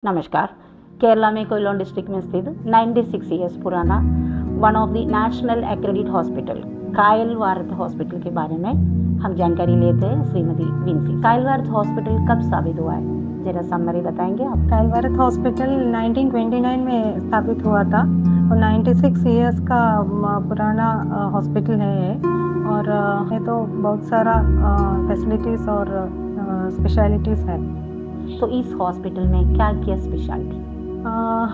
नमस्कार। केरला में कोयलोन डिस्ट्रिक्ट में स्थित 96 ईयर्स पुराना one of the national accredit hospital कायल वारथ हॉस्पिटल के बारे में हम जानकारी लेते हैं श्रीमती विंसी। कायल वारथ हॉस्पिटल कब स्थापित हुआ है, जरा समरी बताएंगे आप? कायल वारथ हॉस्पिटल 1929 में स्थापित हुआ था और 96 ईयर्स का पुराना हॉस्पिटल है ये, और ये तो बहुत सारा फैसिलिटीज़ और स्पेशलिटीज़ है। तो इस हॉस्पिटल में क्या क्या स्पेशलिटी?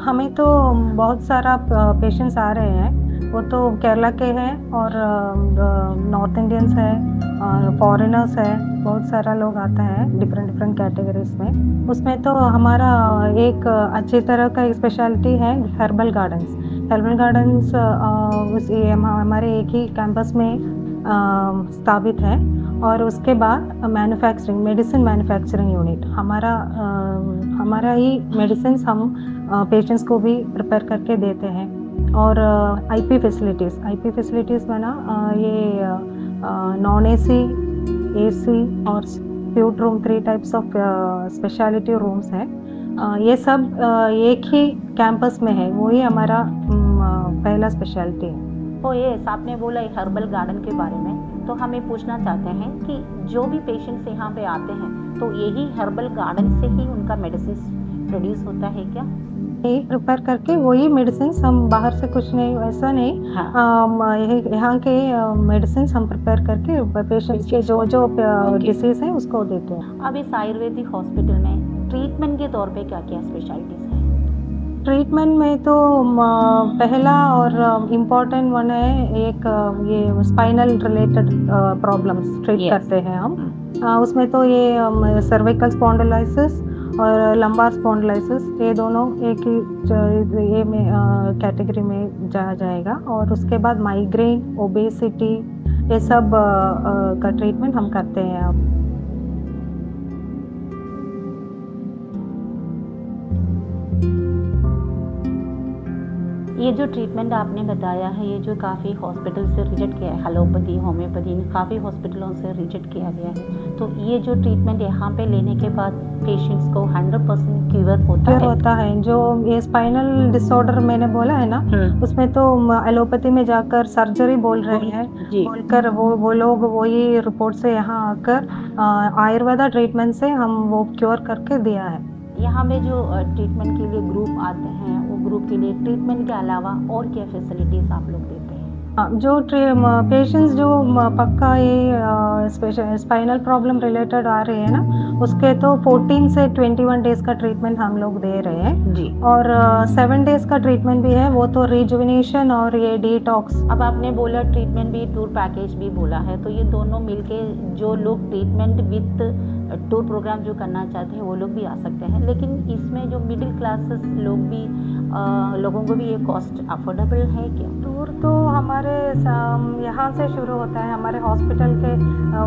हमें तो बहुत सारा पेशेंट्स आ रहे हैं, वो तो केरला के हैं और नॉर्थ इंडियंस है, फॉरेनर्स है, बहुत सारा लोग आता है डिफरेंट कैटेगरीज में। उसमें तो हमारा एक अच्छी तरह का स्पेशलिटी है हर्बल गार्डन्स। हर्बल गार्डन्स हमारे एक ही कैंपस में स्थापित है, और उसके बाद मैन्युफैक्चरिंग मेडिसिन मैन्युफैक्चरिंग यूनिट हमारा ही मेडिसिन हम पेशेंट्स को भी प्रिपेयर करके देते हैं। और आईपी फैसिलिटीज़ बना ये नॉन एसी, एसी और suite room, 3 types of speciality rooms हैं। ये सब एक ही कैंपस में है, वही हमारा पहला स्पेशलिटी है। तो ये आपने बोला हर्बल गार्डन के बारे में, तो हमें पूछना चाहते हैं कि जो भी पेशेंट्स यहाँ पे आते हैं तो यही हर्बल गार्डन से ही उनका मेडिसिन प्रोड्यूस होता है क्या? यही प्रिपेयर करके वही मेडिसिन, हम बाहर से कुछ नहीं, ऐसा नहीं। हाँ। यहाँ के मेडिसिन हम प्रिपेयर करके पेशेंट्स के जो डिसीज है उसको देते हैं। अब इस आयुर्वेदिक हॉस्पिटल में ट्रीटमेंट के तौर पे क्या क्या स्पेशलिटीज़ हैं? ट्रीटमेंट में तो पहला और इम्पॉर्टेंट वन है एक ये स्पाइनल रिलेटेड प्रॉब्लम्स ट्रीट करते हैं हम। उसमें तो ये सर्विकल स्पॉन्डिलोसिस और लंबार स्पॉन्डिलोसिस, ये दोनों एक ही ये में कैटेगरी में जाएगा। और उसके बाद माइग्रेन, ओबेसिटी, ये सब का ट्रीटमेंट हम करते हैं अब। ये जो ट्रीटमेंट आपने बताया है, ये जो काफ़ी हॉस्पिटल से रिजेक्ट किया है, एलोपैथी, होम्योपैथी, काफ़ी हॉस्पिटलों से रिजेक्ट किया गया है, तो ये जो ट्रीटमेंट यहाँ पे लेने के बाद पेशेंट्स को 100% क्यूर होता है? जो ये स्पाइनल डिसऑर्डर मैंने बोला है ना, उसमें तो एलोपैथी में जाकर सर्जरी बोल रहे हैं, बोलकर वो लोग वही रिपोर्ट से यहाँ आकर आयुर्वेदा ट्रीटमेंट से हम वो क्योर करके दिया है। यहाँ पे जो ट्रीटमेंट के लिए ग्रुप आते हैं, वो ग्रुप के लिए ट्रीटमेंट के अलावा और क्या फैसिलिटीज़ आप लोग देते हैं? जो पेशेंट्स जो पक्का ये स्पाइनल प्रॉब्लम रिलेटेड आ रहे हैं ना, उसके तो 14 से 21 डेज़ का ट्रीटमेंट हम लोग दे रहे हैं जी। और 7 डेज़ का ट्रीटमेंट भी है, वो तो रिजुविनेशन और ये डिटॉक्स। अब आपने बोला ट्रीटमेंट भी, टूर पैकेज भी बोला है, तो ये दोनों मिलके जो लोग ट्रीटमेंट विथ टूर प्रोग्राम जो करना चाहते हैं वो लोग भी आ सकते हैं, लेकिन इसमें जो मिडिल क्लासेस लोग भी लोगों को भी ये कॉस्ट अफोर्डेबल है क्या? टूर तो हमारे यहाँ से शुरू होता है, हमारे हॉस्पिटल के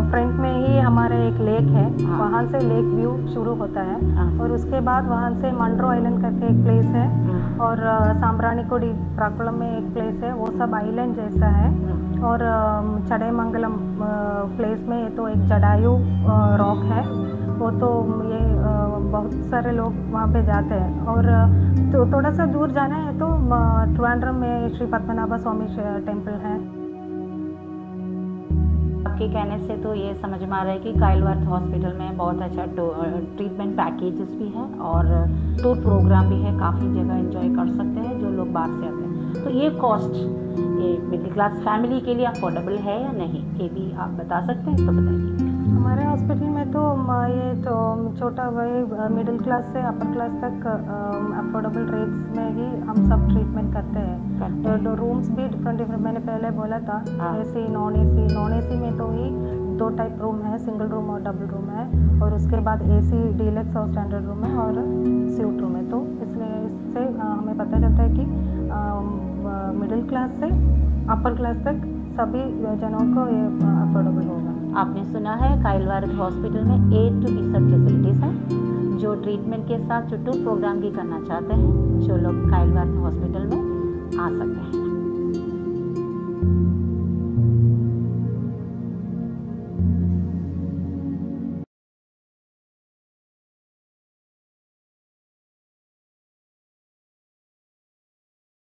फ्रंट में ही हमारे एक लेक है, वहाँ से लेक व्यू शुरू होता है। और उसके बाद वहाँ से मंड्रो आइलैंड करके एक प्लेस है, और सांब्राणिकोडी प्राकुलम में एक प्लेस है, वो सब आइलैंड जैसा है। और चढ़ेमंगलम प्लेस में ये तो एक जडायु रॉक है, वो तो ये बहुत सारे लोग वहाँ पे जाते हैं। और तो थोड़ा सा दूर जाना है तो त्रिवेंद्रम में श्री पद्मनाभ स्वामी टेम्पल है। आपके कहने से तो ये समझ में आ रहा है कि कायल वारथ हॉस्पिटल में बहुत अच्छा ट्रीटमेंट पैकेजेस भी है और टूर प्रोग्राम भी है, काफ़ी जगह एंजॉय कर सकते हैं जो लोग बाहर से आते हैं। तो ये कॉस्ट ये मिडिल क्लास फैमिली के लिए अफोर्डेबल है या नहीं, ये भी आप बता सकते हैं तो बताइए। हमारे हॉस्पिटल में तो ये तो छोटा वही मिडिल क्लास से अपर क्लास तक अफोर्डेबल रेट्स में ही हम सब ट्रीटमेंट करते हैं। तो रूम्स भी डिफरेंट मैंने पहले बोला था, एसी, नॉन एसी में तो ही 2 टाइप रूम है, सिंगल रूम और डबल रूम है। और उसके बाद एसी, डीलक्स और स्टैंडर्ड रूम है और स्यूट रूम है। तो इसलिए इससे हमें पता चलता है कि मिडिल क्लास से अपर क्लास तक सभी जनों को ये अफोर्डेबल होगा। आपने सुना है कायल वारथ हॉस्पिटल में A to Z फैसिलिटीज़ हैं, जो ट्रीटमेंट के साथ जो टूर प्रोग्राम भी करना चाहते हैं, जो लोग कायल वारथ हॉस्पिटल में आ सकते हैं।